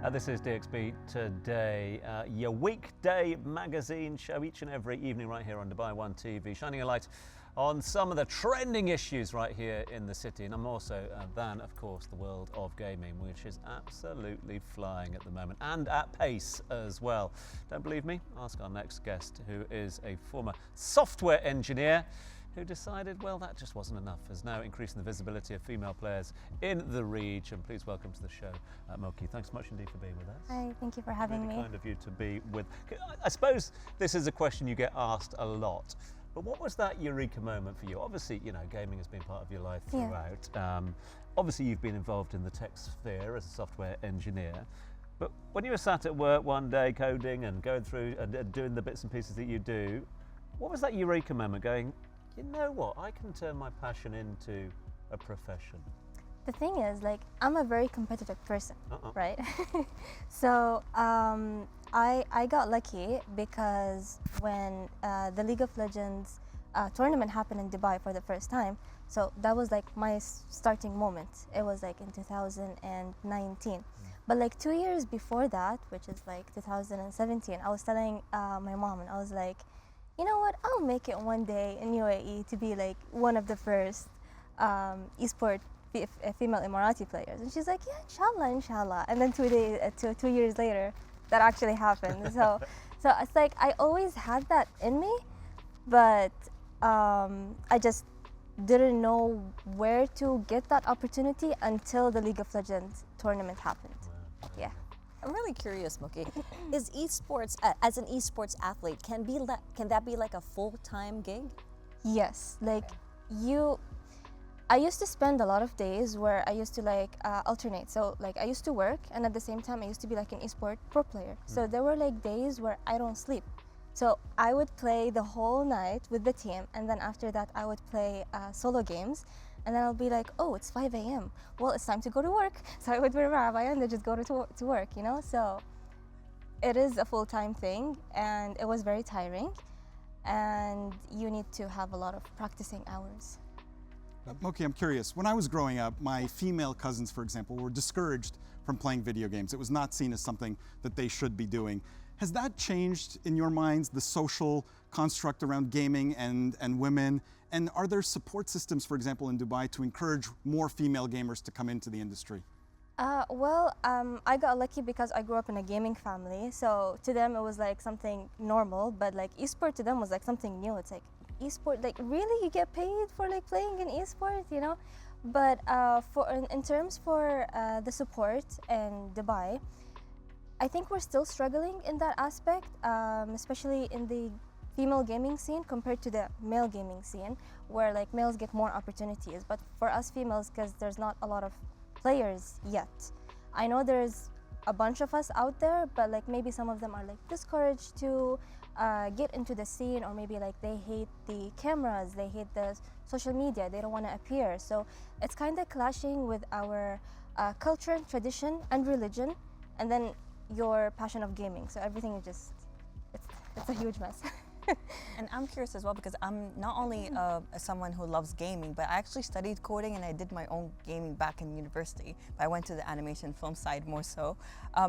This is DXB Today, your weekday magazine show each and every evening right here on Dubai One TV, shining a light on some of the trending issues right here in the city, and I'm also than, of course, the world of gaming, which is absolutely flying at the moment and at pace as well. Don't believe me? Ask our next guest, who is a former software engineer who decided, well, that just wasn't enough, is now increasing the visibility of female players in the region. Please welcome to the show, Moki. Thanks so much indeed for being with us. Hi, thank you for having me. Kind of you to be with. I suppose this is a question you get asked a lot, but what was that eureka moment for you? Obviously, you know, gaming has been part of your life throughout. Yeah. Obviously, you've been involved in the tech sphere as a software engineer, but when you were sat at work one day coding and going through and doing the bits and pieces that you do, what was that eureka moment going, you know what, I can turn my passion into a profession? The thing is, like, I'm a very competitive person, right? So I got lucky because when the League of Legends tournament happened in Dubai for the first time, so that was like my starting moment. It was like in 2019. But like 2 years before that, which is like 2017, I was telling my mom, and I was like, you know what, I'll make it one day in UAE to be like one of the first esport female Emirati players. And she's like, yeah, inshallah, inshallah. And then 2 years later, that actually happened. So it's like I always had that in me, but I just didn't know where to get that opportunity until the League of Legends tournament happened. Yeah. I'm really curious, Moki. Is esports, as an esports athlete, can that be like a full-time gig? Yes, like I used to spend a lot of days where I used to like alternate. So like I used to work, and at the same time I used to be like an esport pro player. So there were like days where I don't sleep. So I would play the whole night with the team, and then after that I would play solo games. And then I'll be like, oh, it's 5 a.m. Well, it's time to go to work. So I would wear a abaya and then just go to work, you know? So it is a full-time thing, and it was very tiring. And you need to have a lot of practicing hours. Moki, I'm curious. When I was growing up, my female cousins, for example, were discouraged from playing video games. It was not seen as something that they should be doing. Has that changed in your minds, the social construct around gaming and women? And are there support systems, for example, in Dubai to encourage more female gamers to come into the industry? I got lucky because I grew up in a gaming family. So to them, it was like something normal, but like esport to them was like something new. It's like esport, like really you get paid for like playing an esport, you know? But in terms for the support in Dubai, I think we're still struggling in that aspect, especially in the female gaming scene compared to the male gaming scene, where like males get more opportunities. But for us females, because there's not a lot of players yet. I know there's a bunch of us out there, but like maybe some of them are like discouraged to get into the scene, or maybe like they hate the cameras, they hate the social media, they don't want to appear. So it's kind of clashing with our culture, tradition, and religion, and then your passion of gaming. So everything is just, it's a huge mess. And I'm curious as well, because I'm not only someone who loves gaming, but I actually studied coding and I did my own gaming back in university. But I went to the animation film side more so.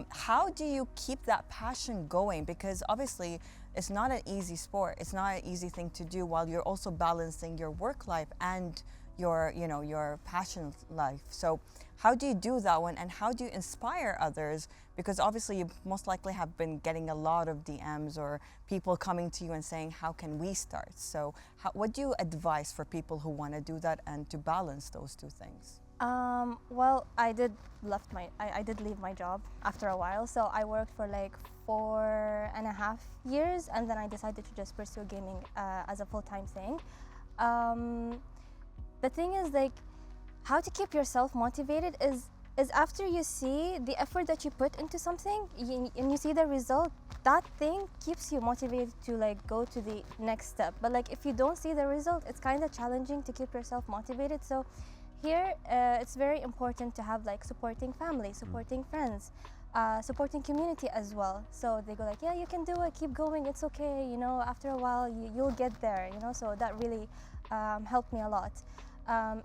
How do you keep that passion going? Because obviously it's not an easy sport. It's not an easy thing to do while you're also balancing your work life and your passion life. So how do you do that one, and how do you inspire others? Because obviously you most likely have been getting a lot of DMs or people coming to you and saying, how can we start? So what do you advise for people who want to do that and to balance those two things? Well, I did leave my job after a while. So I worked for like 4.5 years, and then I decided to just pursue gaming as a full-time thing. The thing is, like, how to keep yourself motivated is after you see the effort that you put into something and you see the result, that thing keeps you motivated to like go to the next step. But like if you don't see the result, it's kind of challenging to keep yourself motivated. So here it's very important to have like supporting family, supporting friends, supporting community as well. So they go like, yeah, you can do it, keep going, it's okay, you know, after a while you'll get there, you know. So that really helped me a lot.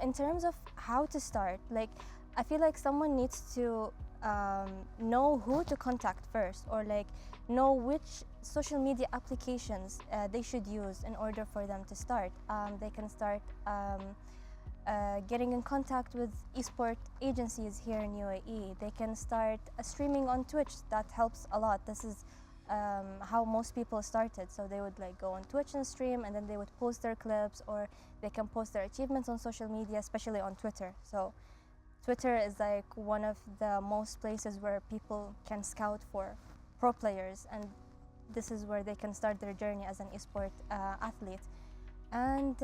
In terms of how to start, like I feel like someone needs to know who to contact first, or like know which social media applications they should use in order for them to start. They can start getting in contact with esport agencies here in UAE. They can start streaming on Twitch. That helps a lot. This is how most people started. So they would like go on Twitch and stream, and then they would post their clips, or they can post their achievements on social media, especially on Twitter. So Twitter is like one of the most places where people can scout for pro players, and this is where they can start their journey as an esport athlete. And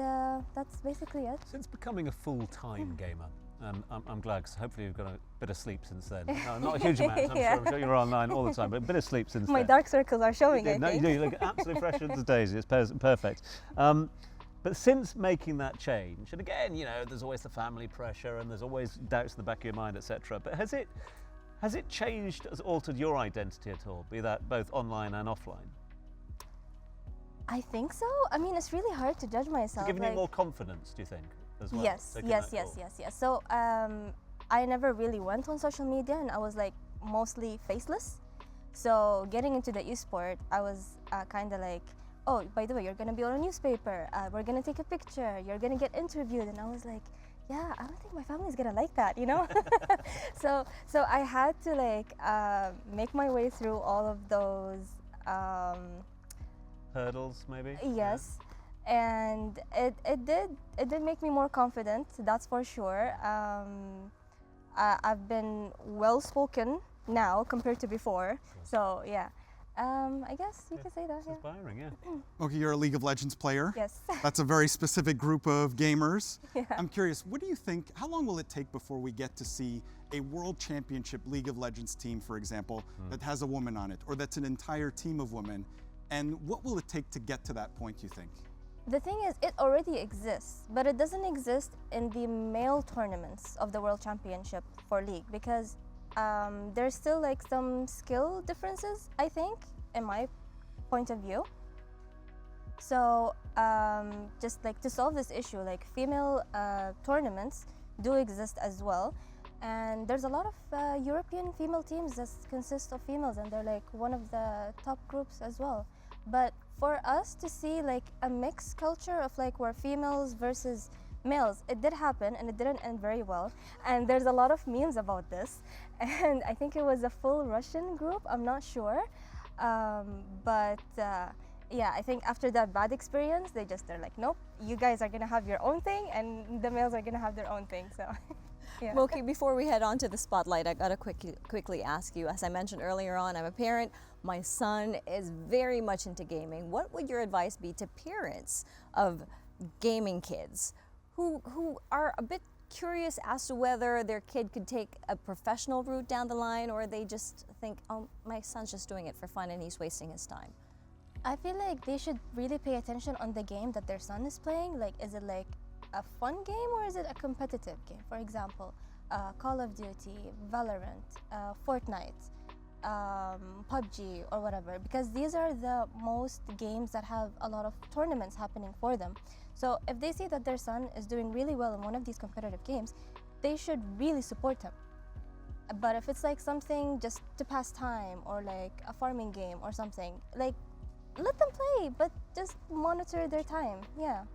that's basically it. Since becoming a full-time gamer, I'm glad, because hopefully you've got a bit of sleep since then. No, not a huge amount, I'm sure you're online all the time, but a bit of sleep since My then. dark circles are showing, I No, you think. do. You look absolutely fresh as daisy. It's perfect. But since making that change, and again, you know, there's always the family pressure, and there's always doubts in the back of your mind, etc. But has it changed, has altered your identity at all, be that both online and offline? I think so. I mean, it's really hard to judge myself. Giving you like- more confidence, do you think, as well? Yes, taking yes, that yes, call? yes, yes. So I never really went on social media, and I was like mostly faceless. So getting into the esport, I was kind of like, oh, by the way, you're gonna be on a newspaper. We're gonna take a picture. You're gonna get interviewed, and I was like, yeah, I don't think my family's gonna like that, you know. so I had to like make my way through all of those. Hurdles, maybe? Yes, and it did make me more confident. That's for sure. I've been well spoken now compared to before. So yeah, I guess you could say that. It's Yeah. inspiring, yeah. Moki, you're a League of Legends player. Yes. That's a very specific group of gamers. Yeah. I'm curious, what do you think, how long will it take before we get to see a World Championship League of Legends team, for example, that has a woman on it, or that's an entire team of women? And what will it take to get to that point, you think? The thing is, it already exists, but it doesn't exist in the male tournaments of the World Championship for League, because there's still like some skill differences, I think, in my point of view. So just like to solve this issue, like female tournaments do exist as well. And there's a lot of European female teams that consist of females, and they're like one of the top groups as well. But for us to see like a mixed culture of like where females versus males, it did happen, and it didn't end very well. And there's a lot of memes about this. And I think it was a full Russian group, I'm not sure. Yeah, I think after that bad experience, they're like, nope, you guys are gonna have your own thing, and the males are gonna have their own thing. So. Yeah. Moki, before we head on to the spotlight, I gotta quickly ask you, as I mentioned earlier on, I'm a parent. My son is very much into gaming. What would your advice be to parents of gaming kids who are a bit curious as to whether their kid could take a professional route down the line, or they just think, oh, my son's just doing it for fun and he's wasting his time? I feel like they should really pay attention on the game that their son is playing. Like, is it like a fun game, or is it a competitive game? For example, Call of Duty, Valorant, Fortnite, PUBG, or whatever, because these are the most games that have a lot of tournaments happening for them. So if they see that their son is doing really well in one of these competitive games, they should really support him. But if it's like something just to pass time, or like a farming game or something, like, let them play, but just monitor their time. Yeah.